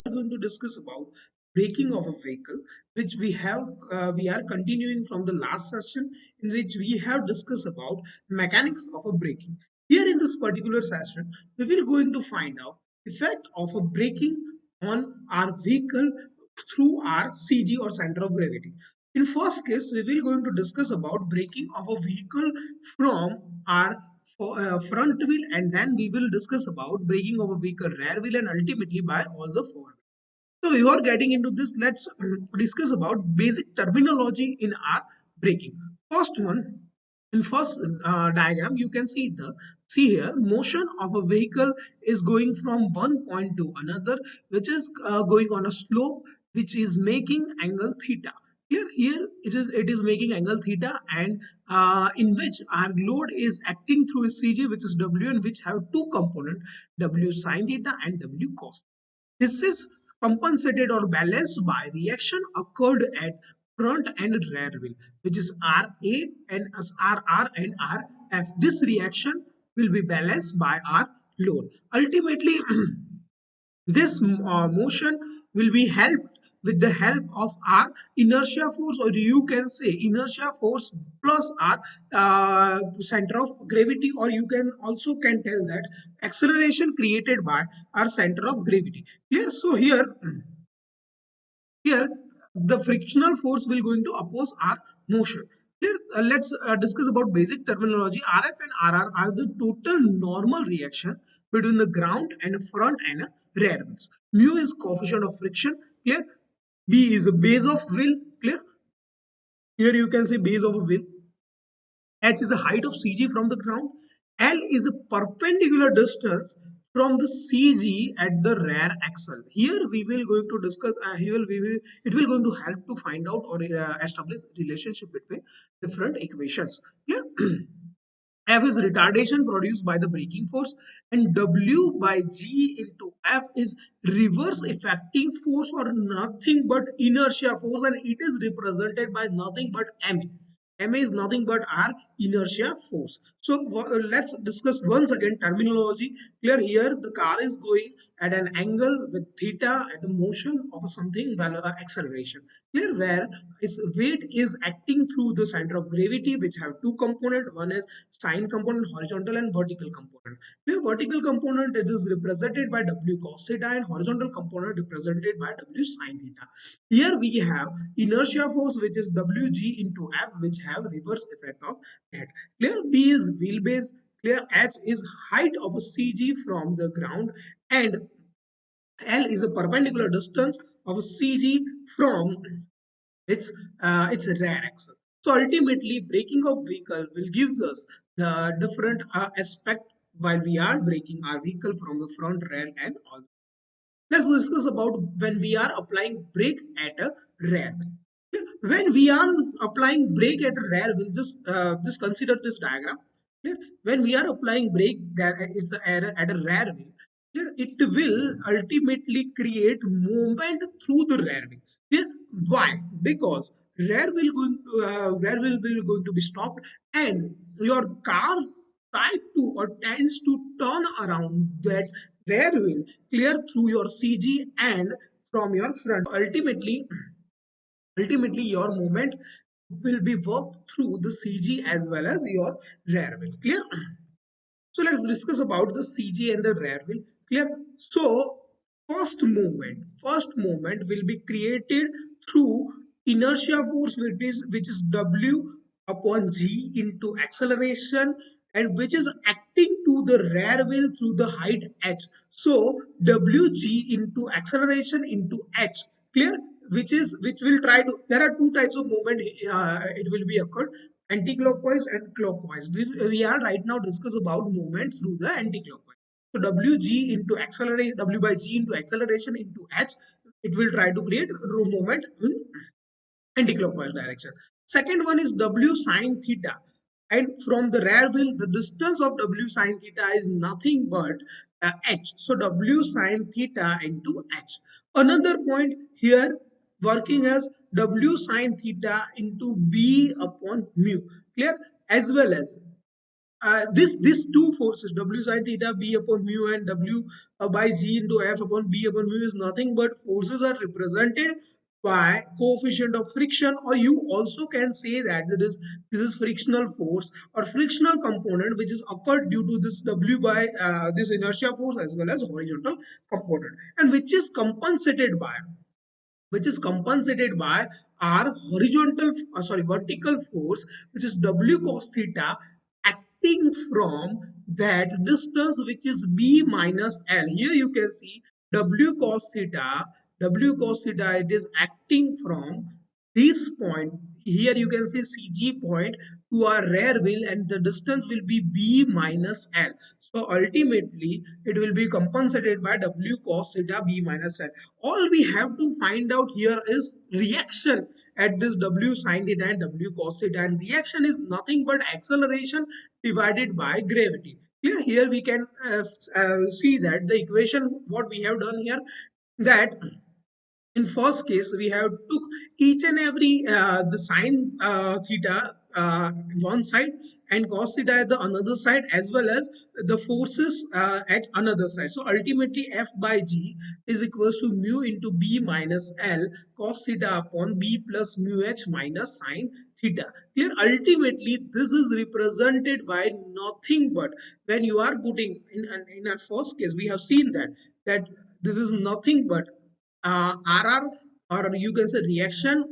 Going to discuss about braking of a vehicle, which we are continuing from the last session, in which we have discussed about mechanics of a braking. Here in this particular session, we will going to find out effect of a braking on our vehicle through our CG or center of gravity. In first case, we will going to discuss about braking of a vehicle from our front wheel, and then we will discuss about braking of a vehicle rear wheel, and ultimately by all the four. So before getting into this, let's discuss about basic terminology in our braking. First one, in first diagram, you can see here motion of a vehicle is going from one point to another, which is going on a slope, which is making angle theta. Here it is making angle theta, and in which our load is acting through a CG, which is W, and which have two components, W sine theta and W cos. This is compensated or balanced by reaction occurred at front and rear wheel, which is RA and RR and RF. This reaction will be balanced by our load. Ultimately, this motion will be helped with the help of our inertia force, or you can say inertia force plus our center of gravity, or you can also can tell that acceleration created by our center of gravity. Clear? So here the frictional force will going to oppose our motion. Here let's discuss about basic terminology. RF and RR are the total normal reaction between the ground and front and rear wheels. Mu is coefficient of friction. Clear? B is a base of wheel. Clear? Here you can see base of a wheel. H is the height of CG from the ground. L is a perpendicular distance from the CG at the rear axle. Here we will going to discuss. Here we will it will going to help to find out or establish relationship between different equations. Clear? F is retardation produced by the braking force, and W by G into F is reverse effecting force, or nothing but inertia force, and it is represented by nothing but M. M is nothing but our inertia force. So let's discuss once again terminology. Clear? Here the car is going at an angle with theta at the motion of something acceleration. Clear? Where its weight is acting through the center of gravity, which have two components. One is sine component, horizontal and vertical component. The vertical component, it is represented by W cos theta, and horizontal component represented by W sine theta. Here we have inertia force, which is Wg into F, which have reverse effect of that. Clear? B is wheelbase. Clear? H is height of a CG from the ground, and L is a perpendicular distance of a CG from its rear axle. So ultimately, braking of vehicle will gives us the different aspect while we are braking our vehicle from the front, rear, and all. Let's discuss about when we are applying brake at a rear. When we are applying brake at a rear, we'll just consider this diagram. When we are applying brake, that it's at a rear wheel. It will ultimately create movement through the rear wheel. Why? Because rear wheel will going to be stopped, and your car try to or tends to turn around that rear wheel clear through your CG and from your front. Ultimately your movement will be worked through the CG as well as your rear wheel. Clear? So let's discuss about the CG and the rear wheel. Clear? So first movement will be created through inertia force, which is W upon G into acceleration, and which is acting to the rear wheel through the height H. So WG into acceleration into H. Clear? Which will try to, there are two types of movement it will be occurred, anti-clockwise and clockwise. We are right now discuss about movement through the anti-clockwise. So WG into acceleration, W by G into acceleration into H, it will try to create movement in anti-clockwise direction. Second one is W sine theta. And from the rear wheel, the distance of W sine theta is nothing but H. So W sine theta into H. Another point here working as W sine theta into B upon mu. Clear? As well as This two forces, W sine theta B upon mu and W by G into F upon B upon mu, is nothing but forces are represented by coefficient of friction, or you also can say that this is frictional force or frictional component which is occurred due to this W by this inertia force as well as horizontal component, and which is compensated by our vertical force, which is W cos theta, acting from that distance which is B minus L. Here you can see W cos theta, it is acting from this point. Here you can see CG point to our rear wheel, and the distance will be B minus L. So ultimately, it will be compensated by W cos theta B minus L. All we have to find out here is reaction at this W sin theta and W cos theta, and reaction is nothing but acceleration divided by gravity. Clear? Here we can see that the equation what we have done here, that in first case we have took each and every the sine theta one side and cos theta at the another side, as well as the forces at another side. So ultimately F by G is equals to mu into B minus L cos theta upon B plus mu H minus sine theta. Here ultimately this is represented by nothing but, when you are putting in our first case we have seen that this is nothing but RR, or you can say reaction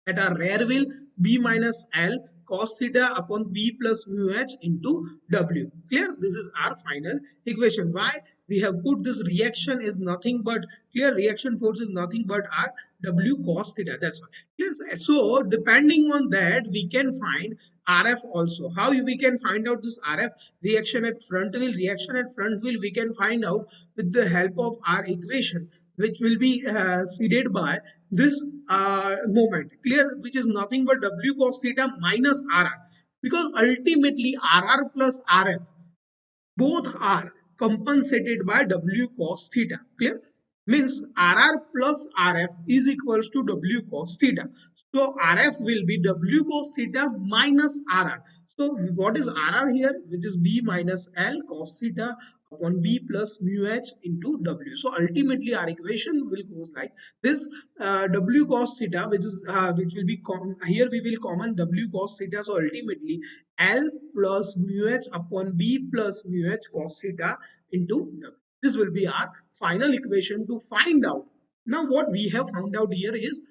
at our rear wheel B minus L cos theta upon B plus mu H into W. Clear? This is our final equation. Why? We have put this reaction is nothing but, clear, reaction force is nothing but our W cos theta. That's why. Clear? So depending on that, we can find RF also. How we can find out this RF? Reaction at front wheel, we can find out with the help of our equation, which will be seeded by this moment, clear, which is nothing but W cos theta minus RR, because ultimately RR plus RF both are compensated by W cos theta. Clear? Means RR plus RF is equals to W cos theta. So RF will be W cos theta minus RR. So what is RR here? Which is B minus L cos theta upon B plus mu H into W. So ultimately our equation will goes like this. W cos theta, which will be here we will common W cos theta. So ultimately L plus mu H upon B plus mu H cos theta into W. This will be our final equation to find out. Now what we have found out here is,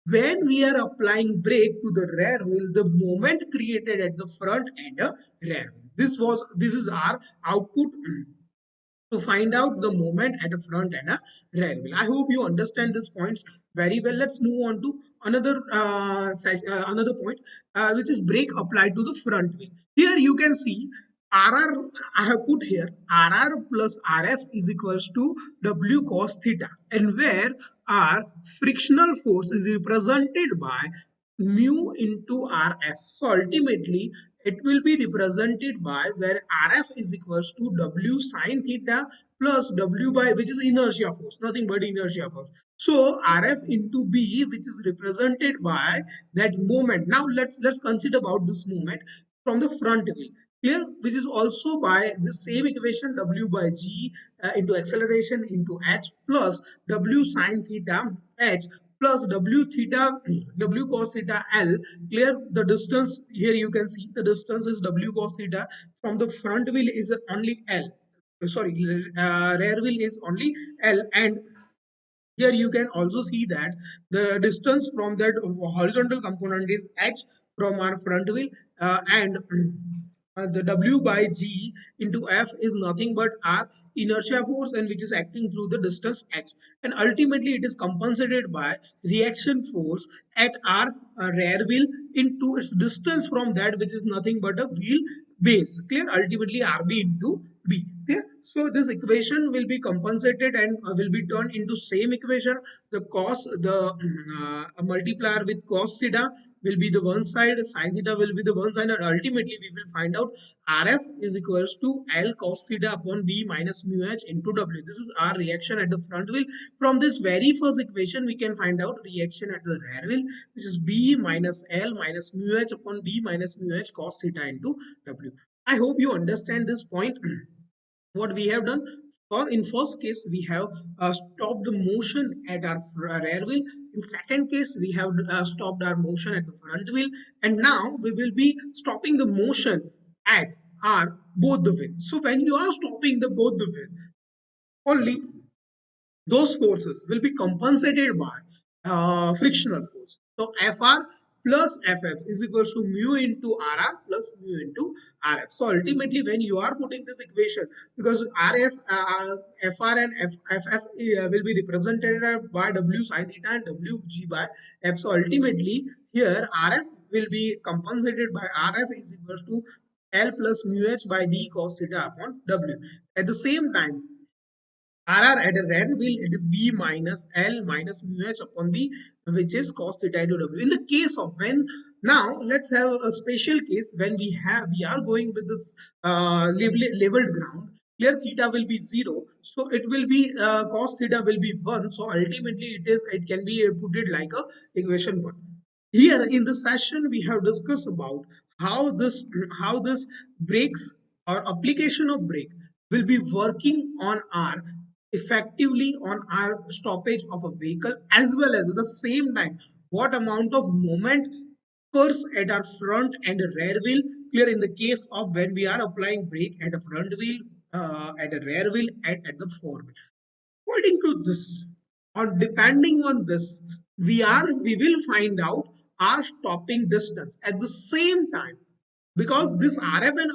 when we are applying brake to the rear wheel, the moment created at the front and the rear wheel. This is our output to find out the moment at a front and a rear wheel. I hope you understand these points very well. Let's move on to another point, which is brake applied to the front wheel. Here you can see RR, I have put here RR plus RF is equals to W cos theta, and where our frictional force is represented by mu into RF. So ultimately it will be represented by, where RF is equals to W sine theta plus W by, which is inertia force, nothing but inertia force. So RF into B, which is represented by that moment. Now let's consider about this moment from the front wheel. Clear? Which is also by the same equation, W by G into acceleration into H plus W sine theta H plus W theta, W cos theta L. Clear? The distance here you can see the distance is W cos theta from the front wheel is only L. Sorry, rear wheel is only L, and here you can also see that the distance from that horizontal component is H from our front wheel, and the W by G into F is nothing but our inertia force, and which is acting through the distance H, and ultimately it is compensated by reaction force at our rear wheel into its distance from that, which is nothing but a wheel base. Clear? Ultimately RB into B. Clear? So this equation will be compensated and will be turned into same equation. The cos, the multiplier with cos theta will be the one side, sin theta will be the one side, and ultimately we will find out RF is equals to L cos theta upon B minus mu H into W. This is our reaction at the front wheel. From this very first equation, we can find out reaction at the rear wheel, which is B minus L minus mu H upon B minus mu H cos theta into W. I hope you understand this point. What we have done, for in first case we have stopped the motion at our rear wheel. In second case we have stopped our motion at the front wheel, and now we will be stopping the motion at our both the wheel. So when you are stopping the both the wheel, only those forces will be compensated by frictional force. So Fr plus Ff is equals to mu into Rr plus mu into Rf. So ultimately, when you are putting this equation, because Fr and Ff will be represented by W sin theta and Wg by F. So ultimately, here Rf will be compensated by Rf is equals to L plus mu h by d cos theta upon W. At the same time, RR at a rear wheel, it is B minus L minus mu h upon B, which is cos theta into W. In the case of when, now let's have a special case when we are going with this leveled ground. Here theta will be 0, so it will be cos theta will be 1. So ultimately it can be put it like a equation 1. Here in this session we have discussed about how this brakes or application of brake will be working on our effectively on our stoppage of a vehicle, as well as at the same time what amount of moment occurs at our front and rear wheel. Clear, in the case of when we are applying brake at a front wheel, at a rear wheel, and at the fore wheel. According to this, or depending on this, we will find out our stopping distance at the same time, because this RF and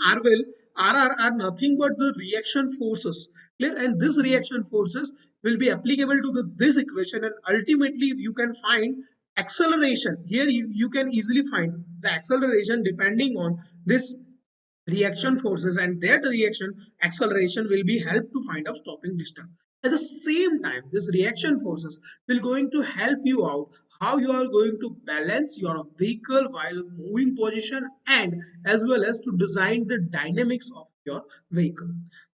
RR are nothing but the reaction forces. Clear, and this reaction forces will be applicable to this equation, and ultimately you can find acceleration. Here you can easily find the acceleration depending on this reaction forces, and that reaction acceleration will be help to find out stopping distance. At the same time, this reaction forces will going to help you out how you are going to balance your vehicle while moving position, and as well as to design the dynamics of your vehicle.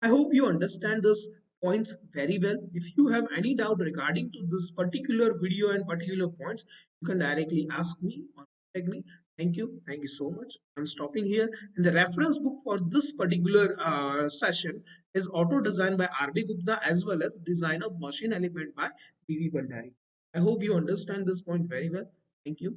I hope you understand this points very well. If you have any doubt regarding to this particular video and particular points, you can directly ask me or contact me. Thank you. Thank you so much. I'm stopping here. And the reference book for this particular session is Auto Design by R.B. Gupta, as well as Design of Machine Element by D.V. Bhandari. I hope you understand this point very well. Thank you.